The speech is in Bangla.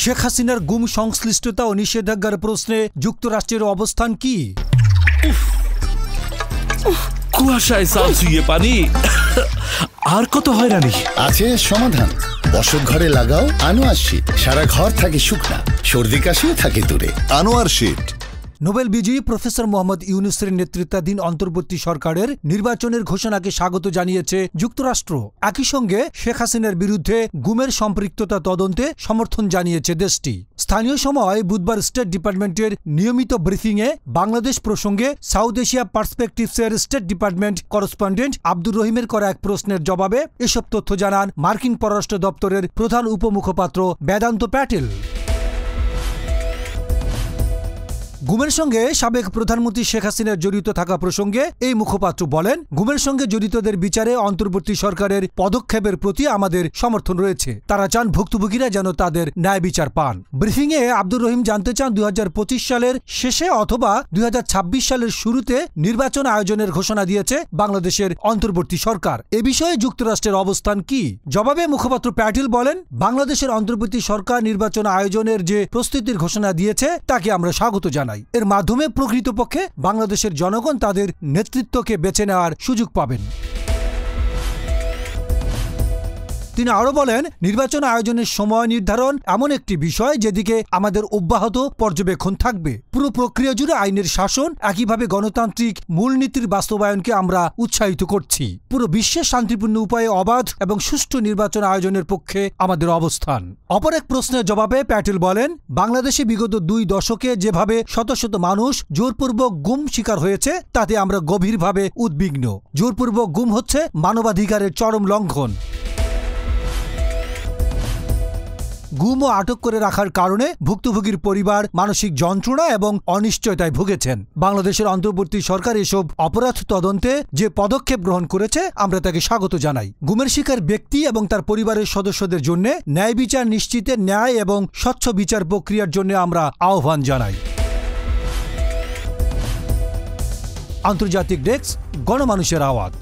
শেখ হাসিনার গুম সংশ্লিষ্টতা ও নিষেধাজ্ঞার প্রশ্নে যুক্তরাষ্ট্রের অবস্থান কি? কুয়াশায় চাল চুইয়ে পানি, আর কত হয়রানি। আছে সমাধান। বসত ঘরে লাগাও আনোয়ার শীট, সারা ঘর থাকে শুকনা, সর্দি কাশিও থাকে দূরে। আনোয়ার শীট। নোবেল বিজয়ী প্রফেসর মোহাম্মদ ইউনূসের নেতৃত্বাধীন অন্তর্বর্তী সরকারের নির্বাচনের ঘোষণাকে স্বাগত জানিয়েছে যুক্তরাষ্ট্র। একই সঙ্গে শেখ হাসিনার বিরুদ্ধে গুমের সম্পৃক্ততা তদন্তে সমর্থন জানিয়েছে দেশটি। স্থানীয় সময় বুধবার স্টেট ডিপার্টমেন্টের নিয়মিত ব্রিফিংয়ে বাংলাদেশ প্রসঙ্গে সাউথ এশিয়া পার্সপেক্টিভসের স্টেট ডিপার্টমেন্ট করেসপন্ডেন্ট আব্দুর রহিমের করা এক প্রশ্নের জবাবে এসব তথ্য জানান মার্কিন পররাষ্ট্র দপ্তরের প্রধান উপমুখপাত্র বেদান্ত প্যাটেল। গুমের সঙ্গে সাবেক প্রধানমন্ত্রী শেখ হাসিনার জড়িত থাকা প্রসঙ্গে এই মুখপাত্র বলেন, গুমের সঙ্গে জড়িতদের বিচারে অন্তর্বর্তী সরকারের পদক্ষেপের প্রতি আমাদের সমর্থন রয়েছে। তারা চান ভুক্তভোগীরা যেন তাদের ন্যায় বিচার পান। ব্রিফিংয়ে আব্দুর রহিম জানতে চান 2025 সালের শেষে অথবা 2026 সালের শুরুতে নির্বাচন আয়োজনের ঘোষণা দিয়েছে বাংলাদেশের অন্তর্বর্তী সরকার। এ বিষয়ে যুক্তরাষ্ট্রের অবস্থান কি? জবাবে মুখপাত্র প্যাটেল বলেন, বাংলাদেশের অন্তর্বর্তী সরকার নির্বাচন আয়োজনের যে প্রস্তুতির ঘোষণা দিয়েছে তাকে আমরা স্বাগত জানাই। এর মাধ্যমে প্রকৃতপক্ষে বাংলাদেশের জনগণ তাদের নেতৃত্বকে বেছে নেওয়ার সুযোগ পাবেন। তিনি আরও বলেন, নির্বাচন আয়োজনের সময় নির্ধারণ এমন একটি বিষয় যেদিকে আমাদের অব্যাহত পর্যবেক্ষণ থাকবে। পুরো প্রক্রিয়া জুড়ে আইনের শাসন, একইভাবে গণতান্ত্রিক মূলনীতির বাস্তবায়নকে আমরা উৎসাহিত করছি। পুরো বিশ্বের শান্তিপূর্ণ উপায়ে অবাধ এবং সুষ্ঠু নির্বাচন আয়োজনের পক্ষে আমাদের অবস্থান। অপর এক প্রশ্নের জবাবে প্যাটেল বলেন, বাংলাদেশে বিগত 2 দশকে যেভাবে শত শত মানুষ জোরপূর্বক গুম শিকার হয়েছে তাতে আমরা গভীরভাবে উদ্বিগ্ন। জোরপূর্বক গুম হচ্ছে মানবাধিকারের চরম লঙ্ঘন। গুম ও আটক করে রাখার কারণে ভুক্তভোগীর পরিবার মানসিক যন্ত্রণা এবং অনিশ্চয়তায় ভুগেছেন। বাংলাদেশের অন্তর্বর্তী সরকার এসব অপরাধ তদন্তে যে পদক্ষেপ গ্রহণ করেছে আমরা তাকে স্বাগত জানাই। গুমের শিকার ব্যক্তি এবং তার পরিবারের সদস্যদের জন্য ন্যায় বিচার নিশ্চিতে ন্যায় এবং স্বচ্ছ বিচার প্রক্রিয়ার জন্য আমরা আহ্বান জানাই। আন্তর্জাতিক ডেস্ক, গণমানুষের আওয়াজ।